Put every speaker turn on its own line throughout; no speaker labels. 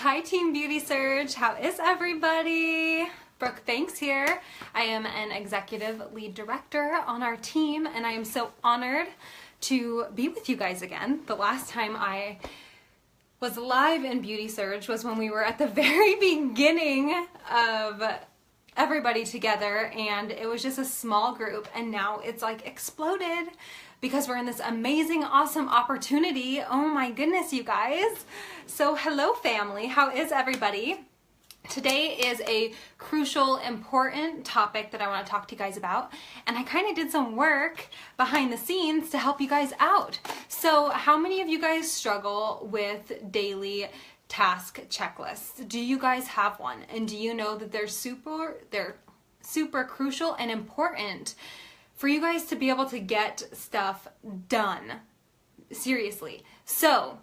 Hi Team Beauty Surge, how is everybody? Brooke Banks here. I am an executive lead director on our team and I am so honored to be with you guys again. The last time I was live in Beauty Surge was when we were at the very beginning of everybody together and it was just a small group, and now it's like exploded because we're in this amazing, awesome opportunity. Oh my goodness, you guys. So hello family, how is everybody? Today is a crucial, important topic that I want to talk to you guys about, and I kind of did some work behind the scenes to help you guys out. So how many of you guys struggle with daily task checklists? Do you guys have one? And do you know that they're super crucial and important for you guys to be able to get stuff done? Seriously. So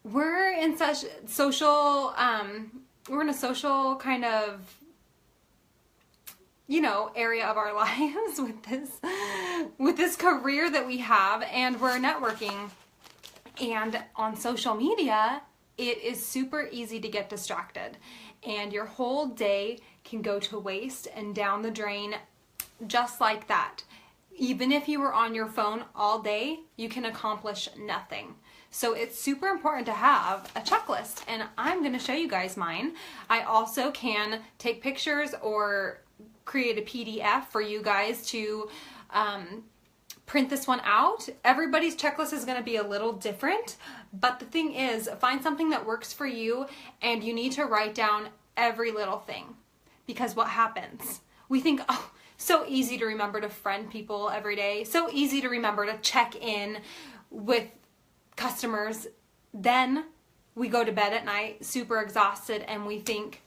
we're in such social we're in a social kind of, area of our lives with this career that we have, and we're networking, and on social media it is super easy to get distracted, and your whole day can go to waste and down the drain just like that. Even if you were on your phone all day, you can accomplish nothing. So it's super important to have a checklist, and I'm going to show you guys mine. I also can take pictures or create a PDF for you guys to print this one out. Everybody's checklist is going to be a little different, but the thing is, find something that works for you, and you need to write down every little thing, because what happens? We think, oh, so easy to remember to friend people every day, so easy to remember to check in with customers. Then we go to bed at night super exhausted and we think,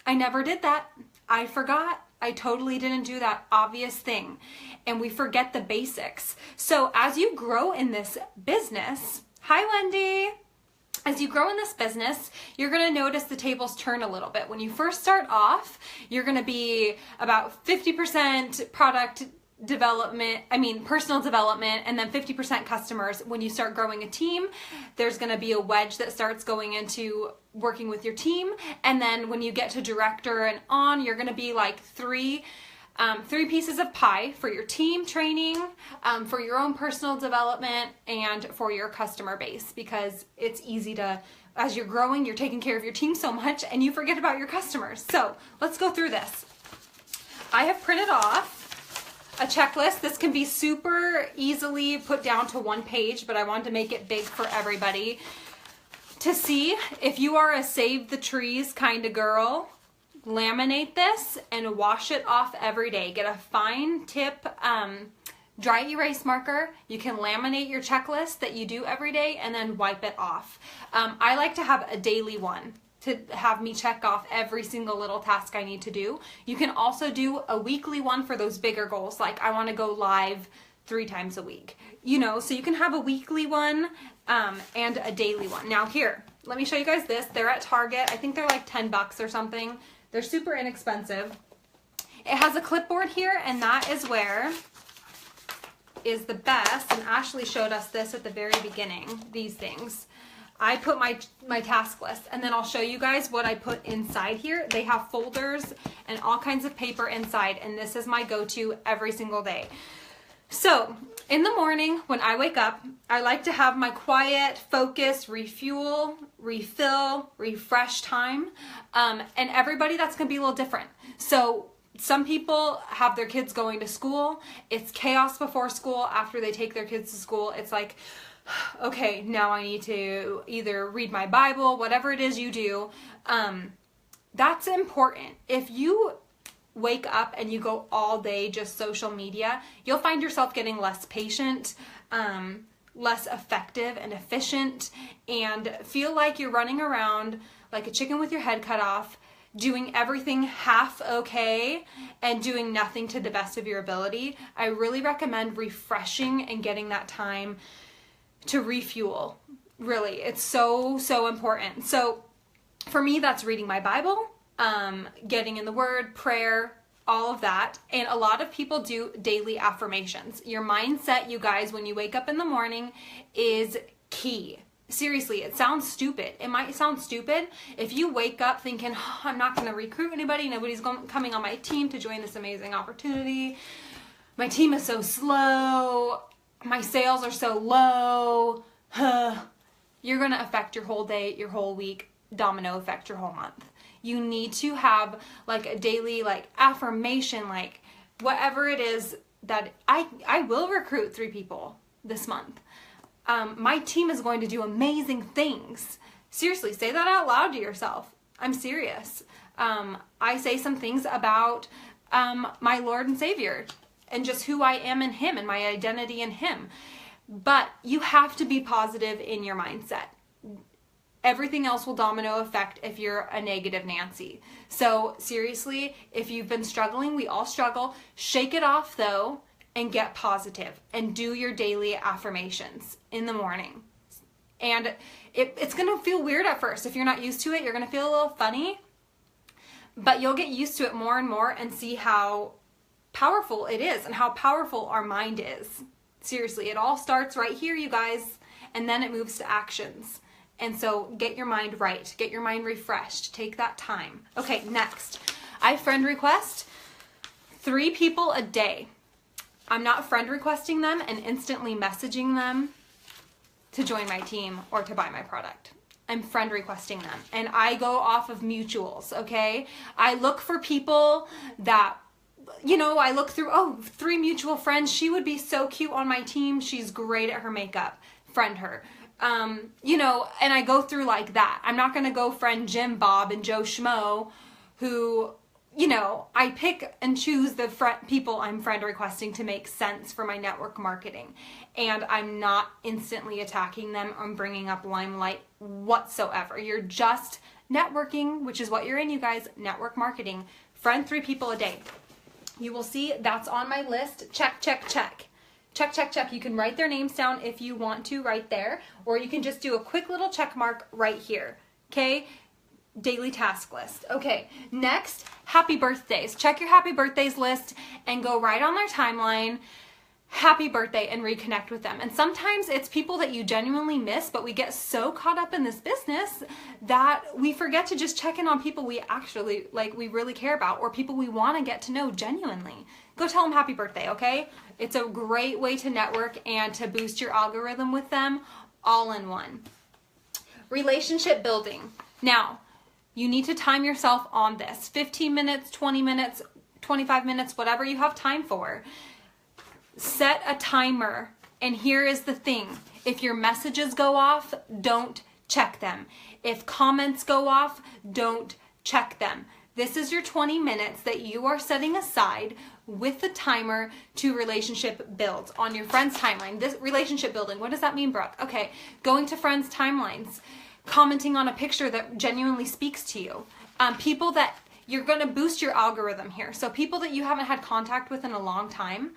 I never did that. I forgot. I totally didn't do that obvious thing. And we forget the basics. So as you grow in this business, hi Wendy, as you grow in this business, you're going to notice the tables turn a little bit. When you first start off, you're going to be about 50% personal development, and then 50% customers. When you start growing a team, there's going to be a wedge that starts going into working with your team. And then when you get to director and on, you're going to be like three pieces of pie for your team training, for your own personal development, and for your customer base, because it's easy to, as you're growing, you're taking care of your team so much and you forget about your customers. So let's go through this. I have printed off a checklist. This can be super easily put down to one page, but I wanted to make it big for everybody to see. If you are a save the trees kind of girl, laminate this and wash it off every day. Get a fine tip dry erase marker. You can laminate your checklist that you do every day and then wipe it off. I like to have a daily one to have me check off every single little task I need to do. You can also do a weekly one for those bigger goals, like I want to go live 3 times a week. So you can have a weekly one and a daily one. Now here, let me show you guys this. They're at Target. I think they're like $10 or something. They're super inexpensive. It has a clipboard here, and that is where is the best. And Ashley showed us this at the very beginning, these things. I put my task list, and then I'll show you guys what I put inside here. They have folders and all kinds of paper inside, and this is my go-to every single day. So in the morning when I wake up, I like to have my quiet, focus, refuel, refill, refresh time. And everybody, that's gonna be a little different. So some people have their kids going to school. It's chaos before school. After they take their kids to school, it's like, okay, now I need to either read my Bible, whatever it is you do. That's important. If you wake up and you go all day just social media, you'll find yourself getting less patient, less effective and efficient, and feel like you're running around like a chicken with your head cut off, doing everything half okay and doing nothing to the best of your ability. I really recommend refreshing and getting that time to refuel. Really, it's so important. So for me, that's reading my Bible, getting in the Word, prayer, all of that. And a lot of people do daily affirmations. Your mindset, you guys, when you wake up in the morning is key. Seriously, it sounds stupid. It might sound stupid if you wake up thinking, oh, I'm not going to recruit anybody. Nobody's coming on my team to join this amazing opportunity. My team is so slow. My sales are so low. You're going to affect your whole day, your whole week, domino effect your whole month. You need to have like a daily like affirmation, like whatever it is that I will recruit 3 people this month. My team is going to do amazing things. Seriously, say that out loud to yourself. I'm serious. I say some things about my Lord and Savior and just who I am in Him and my identity in Him. But you have to be positive in your mindset. Everything else will domino effect if you're a negative Nancy. So seriously, if you've been struggling, we all struggle. Shake it off though and get positive and do your daily affirmations in the morning. And it's going to feel weird at first. If you're not used to it, you're going to feel a little funny, but you'll get used to it more and more and see how powerful it is and how powerful our mind is. Seriously, it all starts right here, you guys, and then it moves to actions. And so get your mind right, get your mind refreshed, take that time. Okay, next, I friend request 3 people a day. I'm not friend requesting them and instantly messaging them to join my team or to buy my product. I'm friend requesting them and I go off of mutuals, okay? I look for people that, I look through, 3 mutual friends. She would be so cute on my team. She's great at her makeup. Friend her. And I go through like that. I'm not going to go friend Jim, Bob, and Joe Schmo who, I pick and choose the people I'm friend requesting to make sense for my network marketing. And I'm not instantly attacking them or bringing up limelight whatsoever. You're just networking, which is what you're in, you guys, network marketing. Friend 3 people a day. You will see that's on my list. Check, check, check. Check, check, check. You can write their names down if you want to right there, or you can just do a quick little check mark right here. Okay? Daily task list. Okay, next, happy birthdays. Check your happy birthdays list and go right on their timeline, happy birthday, and reconnect with them. And sometimes it's people that you genuinely miss, but we get so caught up in this business that we forget to just check in on people we actually, we really care about, or people we want to get to know genuinely. Go tell them happy birthday, okay? It's a great way to network and to boost your algorithm with them all in one. Relationship building. Now, you need to time yourself on this. 15 minutes, 20 minutes, 25 minutes, whatever you have time for. Set a timer. And here is the thing. If your messages go off, don't check them. If comments go off, don't check them. This is your 20 minutes that you are setting aside with the timer to relationship build on your friends' timeline. This relationship building, what does that mean, Brooke? Okay, going to friends' timelines. Commenting on a picture that genuinely speaks to you. People that you're going to boost your algorithm here. So people that you haven't had contact with in a long time,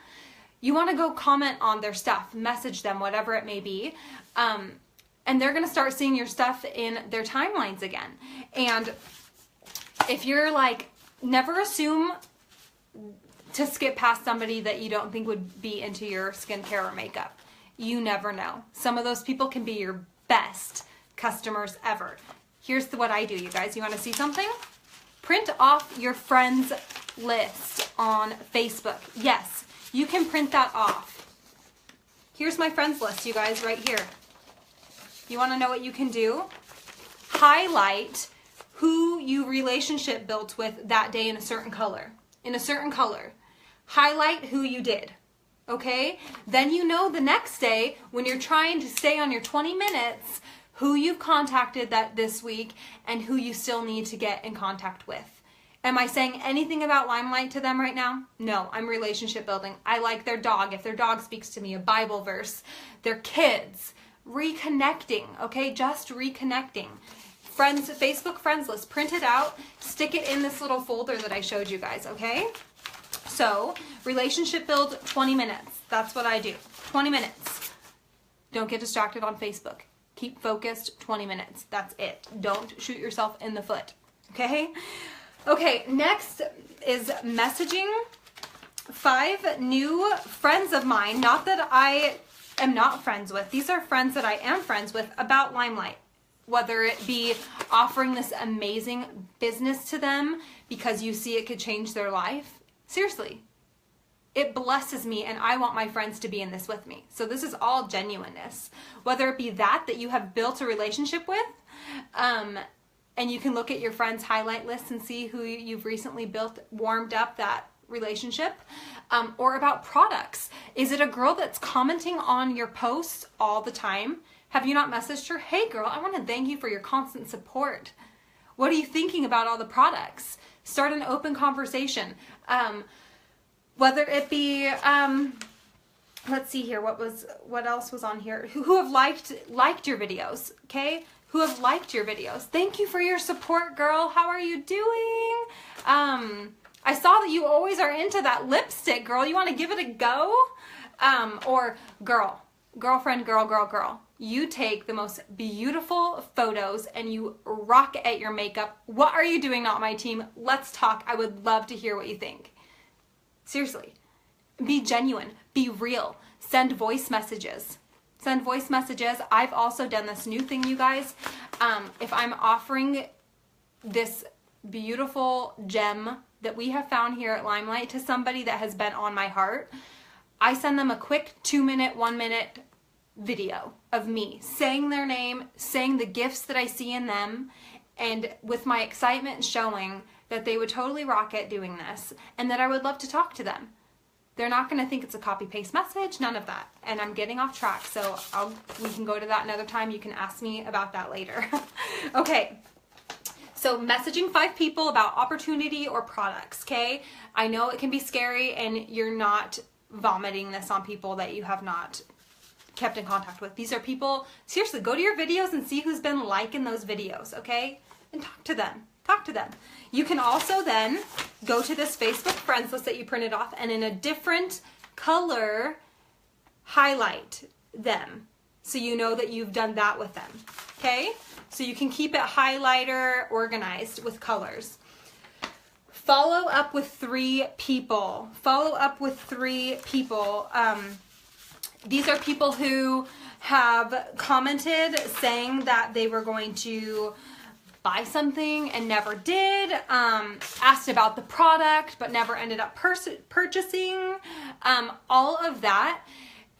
you want to go comment on their stuff, message them, whatever it may be. And they're going to start seeing your stuff in their timelines again. And if you're never assume to skip past somebody that you don't think would be into your skincare or makeup. You never know. Some of those people can be your best customers ever. Here's what I do, you guys. You want to see something? Print off your friends list on Facebook. Yes, you can print that off. Here's my friends list, you guys, right here. You want to know what you can do? Highlight who you relationship built with that day in a certain color. In a certain color. Highlight who you did. Okay? Then you know the next day when you're trying to stay on your 20 minutes who you've contacted this week and who you still need to get in contact with. Am I saying anything about limelight to them right now? No, I'm relationship building. I like their dog. If their dog speaks to me, a Bible verse, their kids, reconnecting, okay? Just reconnecting. Friends, Facebook friends list, print it out, stick it in this little folder that I showed you guys, okay? So, relationship build, 20 minutes. That's what I do. 20 minutes. Don't get distracted on Facebook. Keep focused, 20 minutes. That's it. Don't shoot yourself in the foot. Okay? Okay, next is messaging 5 new friends of mine. Not that I am not friends with. These are friends that I am friends with about Limelight. Whether it be offering this amazing business to them because you see it could change their life. Seriously, it blesses me, and I want my friends to be in this with me. So this is all genuineness. Whether it be that you have built a relationship with, and you can look at your friends' highlight list and see who you've recently warmed up that relationship, or about products. Is it a girl that's commenting on your posts all the time? Have you not messaged her? Hey girl, I want to thank you for your constant support. What are you thinking about all the products? Start an open conversation. Whether it be, let's see here, what else was on here? Who have liked your videos, okay? Who have liked your videos. Thank you for your support, girl. How are you doing? I saw that you always are into that lipstick, girl. You want to give it a go? Or girlfriend, girl. You take the most beautiful photos and you rock at your makeup. What are you doing, not my team? Let's talk. I would love to hear what you think. Seriously. Be genuine. Be real. Send voice messages. Send voice messages. I've also done this new thing, you guys. If I'm offering this beautiful gem that we have found here at Limelight to somebody that has been on my heart, I send them a quick 2-minute, 1-minute video of me saying their name, saying the gifts that I see in them, and with my excitement showing that they would totally rock it doing this and that I would love to talk to them. They're not going to think it's a copy-paste message, none of that. And I'm getting off track, so we can go to that another time. You can ask me about that later. Okay, so messaging 5 people about opportunity or products, okay? I know it can be scary and you're not vomiting this on people that you have not kept in contact with. These are people, seriously, go to your videos and see who's been liking those videos, okay? And talk to them. Talk to them. You can also then go to this Facebook friends list that you printed off and in a different color highlight them so you know that you've done that with them, okay? So you can keep it highlighter organized with colors. Follow up with 3 people. Follow up with 3 people. These are people who have commented saying that they were going to buy something and never did, asked about the product but never ended up purchasing, all of that.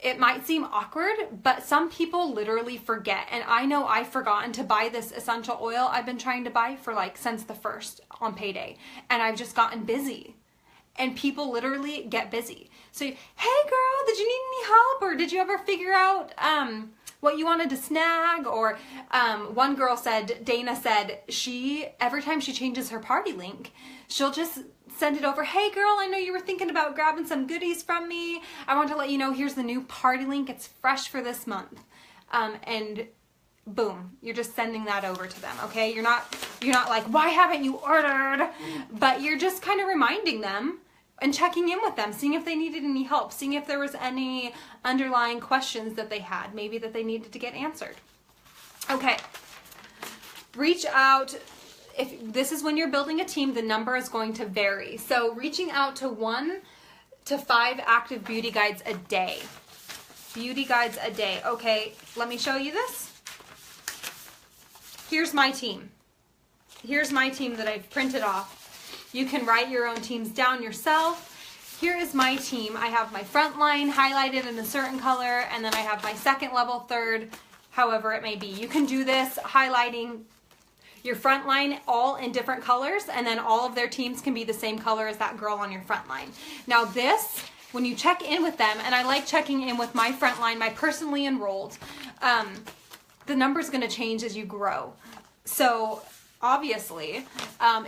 It might seem awkward, but some people literally forget. And I know I've forgotten to buy this essential oil I've been trying to buy for since the 1st on payday. And I've just gotten busy. And people literally get busy. So, hey girl, did you need any help? Or did you ever figure out what you wanted to snag? Or one girl said, Dana said, every time she changes her party link, she'll just send it over. Hey girl, I know you were thinking about grabbing some goodies from me. I want to let you know here's the new party link. It's fresh for this month. And boom, you're just sending that over to them, okay? You're not like, why haven't you ordered? But you're just kind of reminding them and checking in with them, seeing if they needed any help, seeing if there was any underlying questions that they had, maybe that they needed to get answered. Okay, reach out. If this is when you're building a team, the number is going to vary. So reaching out to 1 to 5 active beauty guides a day. Beauty guides a day. Okay, let me show you this. Here's my team. Here's my team that I've printed off. You can write your own teams down yourself. Here is my team. I have my front line highlighted in a certain color, and then I have my 2nd level, 3rd, however it may be. You can do this highlighting your front line all in different colors, and then all of their teams can be the same color as that girl on your front line. Now this, when you check in with them, and I like checking in with my front line, my personally enrolled, the number is going to change as you grow. So obviously,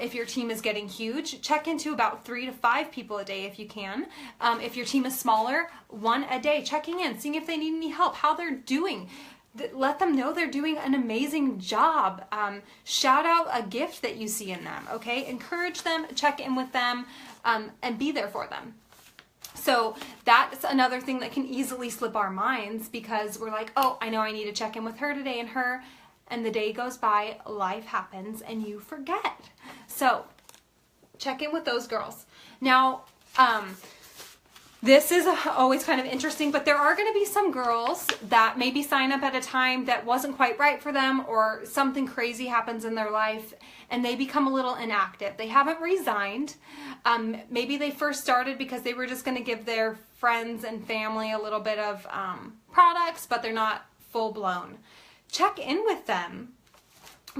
if your team is getting huge, check into about 3 to 5 people a day if you can. If your team is smaller, 1 a day, checking in, seeing if they need any help, how they're doing. Let them know they're doing an amazing job. Shout out a gift that you see in them, okay? Encourage them, check in with them, and be there for them. So that's another thing that can easily slip our minds because we're like, oh, I know I need to check in with her today and the day goes by, life happens, and you forget. So check in with those girls. Now, This is always kind of interesting, but there are going to be some girls that maybe sign up at a time that wasn't quite right for them, or something crazy happens in their life and they become a little inactive. They haven't resigned. Maybe they first started because they were just going to give their friends and family a little bit of products, but they're not full blown. Check in with them.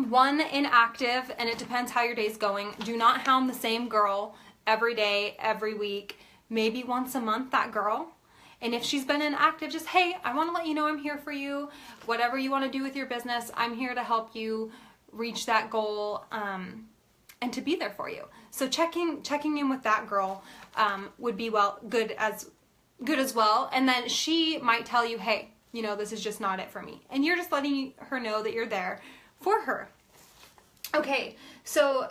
One, inactive, and it depends how your day's going. Do not hound the same girl every day, every week. Maybe once a month, that girl. And if she's been inactive, just, hey, I want to let you know I'm here for you. Whatever you want to do with your business, I'm here to help you reach that goal, and to be there for you. So checking in with that girl would be good as well. And then she might tell you, hey, you know, this is just not it for me. And you're just letting her know that you're there for her. Okay, so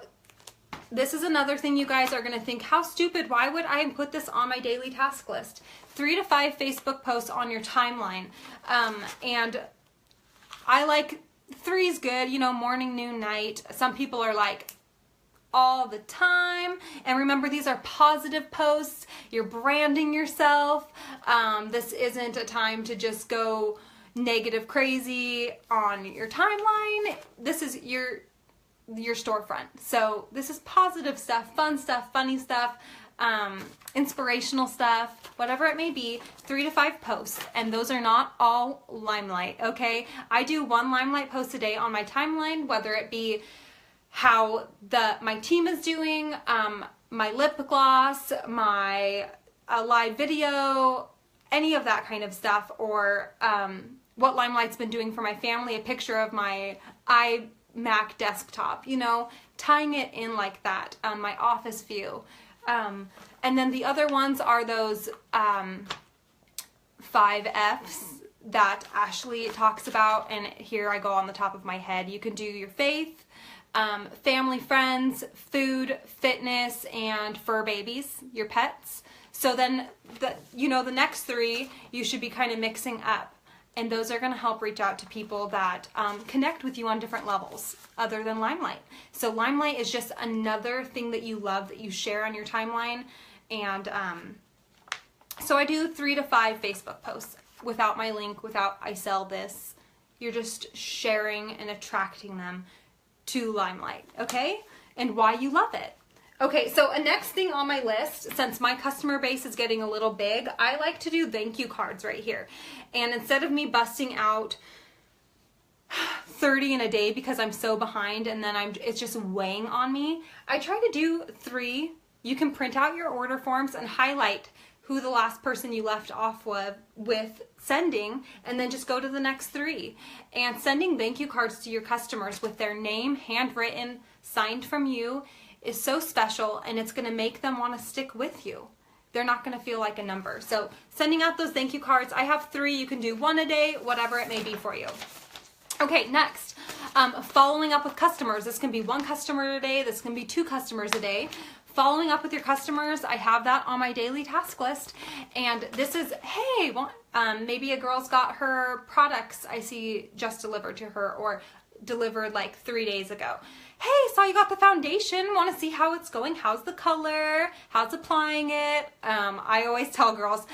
this is another thing you guys are going to think, how stupid, why would I put this on my daily task list? 3 to 5 Facebook posts on your timeline. And I like 3 is good, you know, morning, noon, night. Some people are like all the time. And remember, these are positive posts. You're branding yourself. This isn't a time to just go negative crazy on your timeline. This is your storefront. So this is positive stuff, fun stuff, funny stuff, inspirational stuff, whatever it may be. 3 to 5 posts, and those are not all Limelight, okay? I do 1 Limelight post a day on my timeline, whether it be how my team is doing, my lip gloss, my live video, any of that kind of stuff, or what Limelight's been doing for my family, a picture of my iMac desktop, you know, tying it in like that, my office view. And then the other ones are those 5 F's that Ashley talks about, and here I go on the top of my head. You can do your faith, family, friends, food, fitness, and fur babies, your pets. So then, the next 3 you should be kind of mixing up. And those are going to help reach out to people that connect with you on different levels other than Limelight. So Limelight is just another thing that you love that you share on your timeline. And so I do 3 to 5 Facebook posts without my link, without I sell this. You're just sharing and attracting them to Limelight, okay? And why you love it. Okay, so a next thing on my list, since my customer base is getting a little big, I like to do thank you cards right here. And instead of me busting out 30 in a day because I'm so behind and then it's just weighing on me, I try to do 3. You can print out your order forms and highlight who the last person you left off with sending, and then just go to the next 3. And sending thank you cards to your customers with their name, handwritten, signed from you, is so special, and it's going to make them want to stick with you. They're not going to feel like a number. So sending out those thank you cards, I have 3. You can do 1 a day, whatever it may be for you. Okay, next, following up with customers. This can be 1 customer a day. This can be 2 customers a day. Following up with your customers, I have that on my daily task list. And this is, hey, maybe a girl's got her products I see just delivered to her, or delivered like 3 days ago. Hey, saw you got the foundation. Want to see how it's going? How's the color? How's applying it? I always tell girls,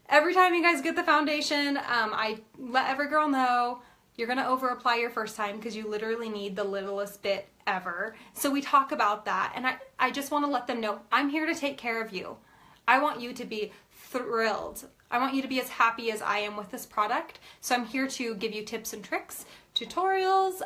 every time you guys get the foundation, I let every girl know you're going to over apply your first time because you literally need the littlest bit ever. So we talk about that, and I just want to let them know I'm here to take care of you. I want you to be thrilled. I want you to be as happy as I am with this product. So I'm here to give you tips and tricks, tutorials.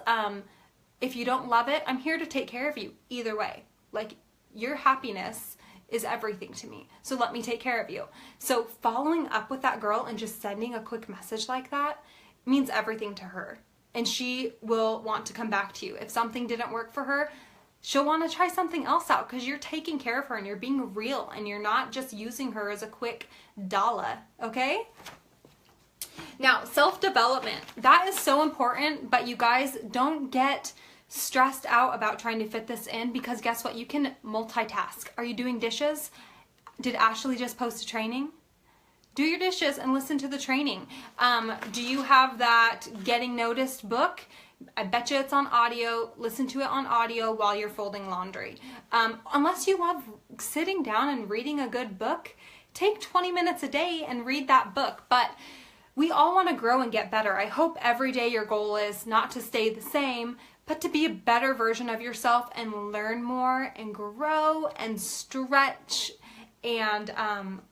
If you don't love it, I'm here to take care of you either way. Like, your happiness is everything to me. So let me take care of you. So following up with that girl and just sending a quick message like that means everything to her. And she will want to come back to you. If something didn't work for her, she'll want to try something else out because you're taking care of her and you're being real and you're not just using her as a quick dollar, okay? Now, self-development. That is so important, but you guys don't get stressed out about trying to fit this in, because guess what? You can multitask. Are you doing dishes? Did Ashley just post a training? Do your dishes and listen to the training. Do you have that Getting Noticed book? I bet you it's on audio. Listen to it on audio while you're folding laundry. Unless you love sitting down and reading a good book, take 20 minutes a day and read that book. But we all want to grow and get better. I hope every day your goal is not to stay the same, but to be a better version of yourself and learn more and grow and stretch and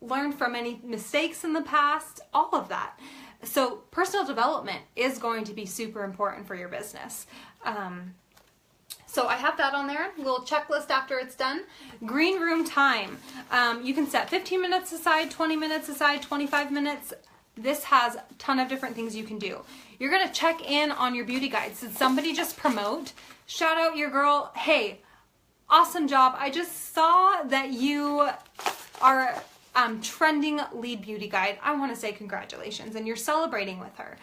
learn from any mistakes in the past, all of that. So personal development is going to be super important for your business. So I have that on there, little checklist after it's done. Green room time. You can set 15 minutes aside, 20 minutes aside, 25 minutes. This has a ton of different things you can do. You're gonna check in on your beauty guides. Did somebody just promote? Shout out your girl. Hey, awesome job. I just saw that you are trending lead beauty guide. I wanna say congratulations, and you're celebrating with her.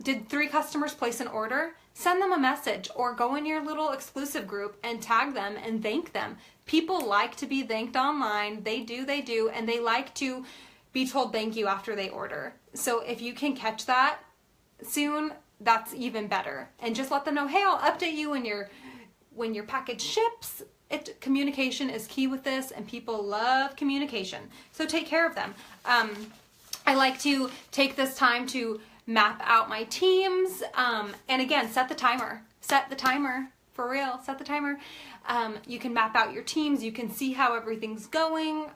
Did 3 customers place an order? Send them a message or go in your little exclusive group and tag them and thank them. People like to be thanked online. They do, and they like to be told thank you after they order. So if you can catch that soon, that's even better. And just let them know, hey, I'll update you when your package ships. Communication is key with this, and people love communication. So take care of them. I like to take this time to map out my teams, and again, set the timer. Set the timer, for real, set the timer. You can map out your teams, you can see how everything's going,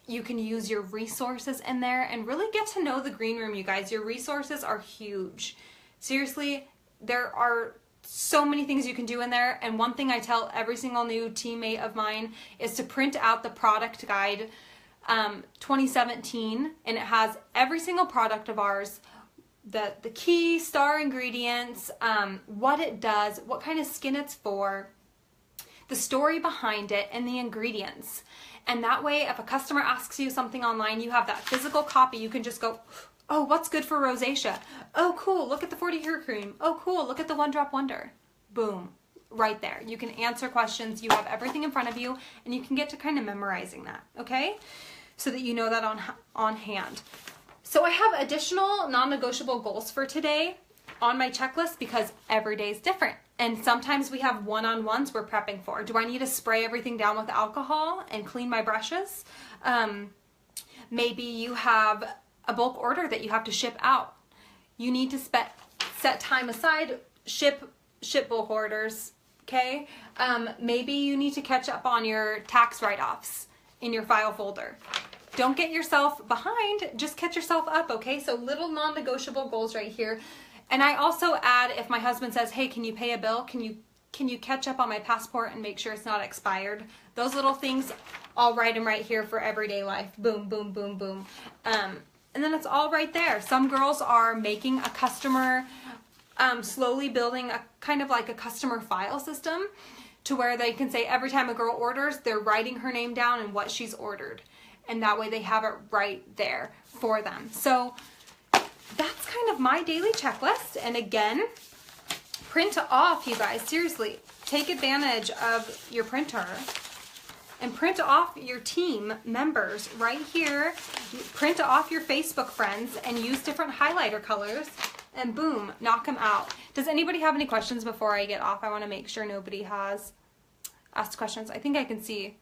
you can use your resources in there and really get to know the green room, you guys. Your resources are huge. Seriously, there are so many things you can do in there, and one thing I tell every single new teammate of mine is to print out the product guide 2017, and it has every single product of ours, the key star ingredients, what it does, what kind of skin it's for, the story behind it, and the ingredients. And that way, if a customer asks you something online, you have that physical copy. You can just go, oh, what's good for rosacea? Oh, cool, look at the 40 hair cream. Oh, cool, look at the One Drop Wonder. Boom, right there. You can answer questions. You have everything in front of you, and you can get to kind of memorizing that, okay? So that you know that on hand. So I have additional non-negotiable goals for today on my checklist because every day is different. And sometimes we have one-on-ones we're prepping for. Do I need to spray everything down with alcohol and clean my brushes? Maybe you have a bulk order that you have to ship out. You need to set time aside, ship bulk orders, okay? Maybe you need to catch up on your tax write-offs in your file folder. Don't get yourself behind, just catch yourself up, okay? So little non-negotiable goals right here. And I also add, if my husband says, hey, can you pay a bill? Can you catch up on my passport and make sure it's not expired? Those little things, I'll write them right here for everyday life. Boom, boom, boom, boom. And then it's all right there. Some girls are making a customer, slowly building a kind of like a customer file system to where they can say every time a girl orders, they're writing her name down and what she's ordered. And that way they have it right there for them. So that's kind of my daily checklist. And again, print off, you guys, seriously, take advantage of your printer and print off your team members right here. Print off your Facebook friends and use different highlighter colors and boom, knock them out. Does anybody have any questions before I get off? I want to make sure nobody has asked questions. I think I can see.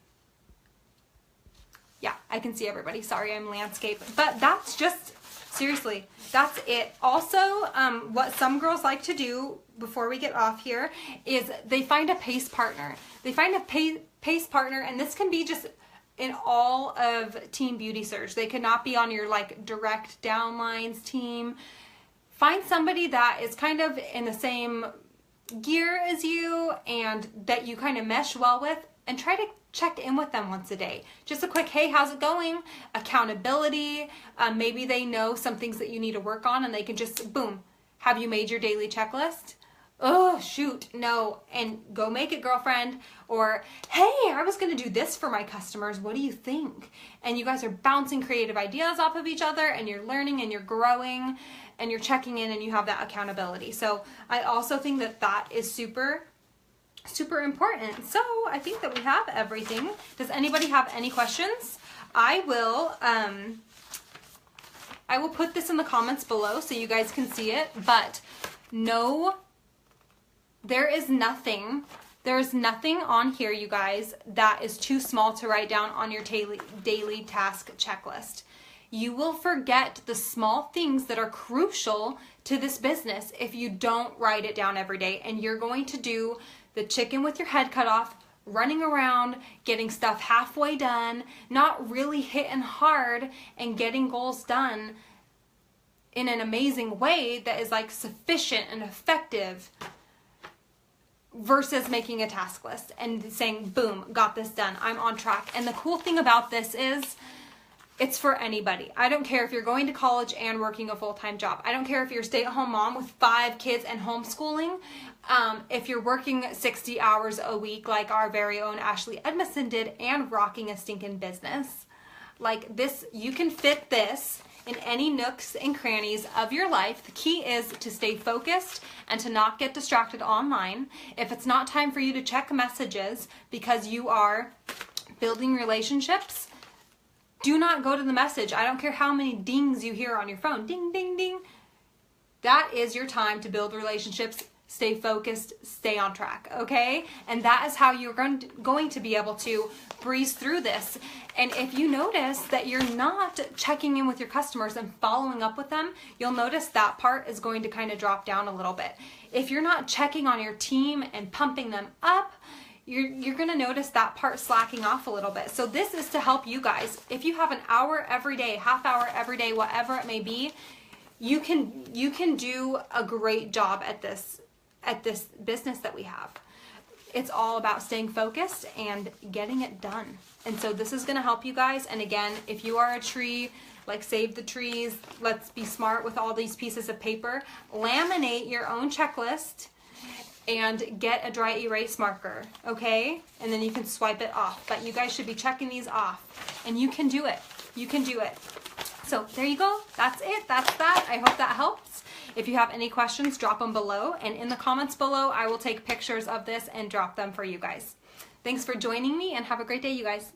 Yeah, I can see everybody. Sorry, I'm landscape. But that's just, seriously, that's it. Also, what some girls like to do before we get off here is they find a pace partner. They find a pace partner, and this can be just in all of Team Beauty Surge. They could not be on your like direct downlines team. Find somebody that is kind of in the same gear as you and that you kind of mesh well with, and try to check in with them once a day. Just a quick, hey, how's it going? Accountability. Maybe they know some things that you need to work on and they can just, boom, have you made your daily checklist? Oh, shoot, no, and go make it, girlfriend. Or, hey, I was gonna do this for my customers. What do you think? And you guys are bouncing creative ideas off of each other, and you're learning and you're growing and you're checking in and you have that accountability. So I also think that that is super important. So I think that we have everything. Does anybody have any questions? I will put this in the comments below so you guys can see it, but no, there is nothing There's nothing on here, you guys, that is too small to write down on your daily task checklist. You will forget the small things that are crucial to this business if you don't write it down every day. And you're going to do the chicken with your head cut off, running around, getting stuff halfway done, not really hitting hard and getting goals done in an amazing way that is like sufficient and effective, versus making a task list and saying, boom, got this done, I'm on track. And the cool thing about this is it's for anybody. I don't care if you're going to college and working a full-time job. I don't care if you're a stay-at-home mom with 5 kids and homeschooling. If you're working 60 hours a week like our very own Ashley Edmondson did and rocking a stinking business. Like this, you can fit this in any nooks and crannies of your life. The key is to stay focused and to not get distracted online. If it's not time for you to check messages because you are building relationships, do not go to the message. I don't care how many dings you hear on your phone. Ding, ding, ding. That is your time to build relationships. Stay focused, stay on track, okay? And that is how you're going to be able to breeze through this. And if you notice that you're not checking in with your customers and following up with them, you'll notice that part is going to kind of drop down a little bit. If you're not checking on your team and pumping them up, you're going to notice that part slacking off a little bit. So this is to help you guys. If you have an hour every day, half hour every day, whatever it may be, you can do a great job at this business that we have. It's all about staying focused and getting it done. And so this is going to help you guys. And again, if you are a tree, like save the trees, let's be smart with all these pieces of paper, laminate your own checklist and get a dry erase marker, okay? And then you can swipe it off. But you guys should be checking these off. And you can do it. You can do it. So there you go. That's it. That's that. I hope that helps. If you have any questions, drop them below. And in the comments below, I will take pictures of this and drop them for you guys. Thanks for joining me and have a great day, you guys.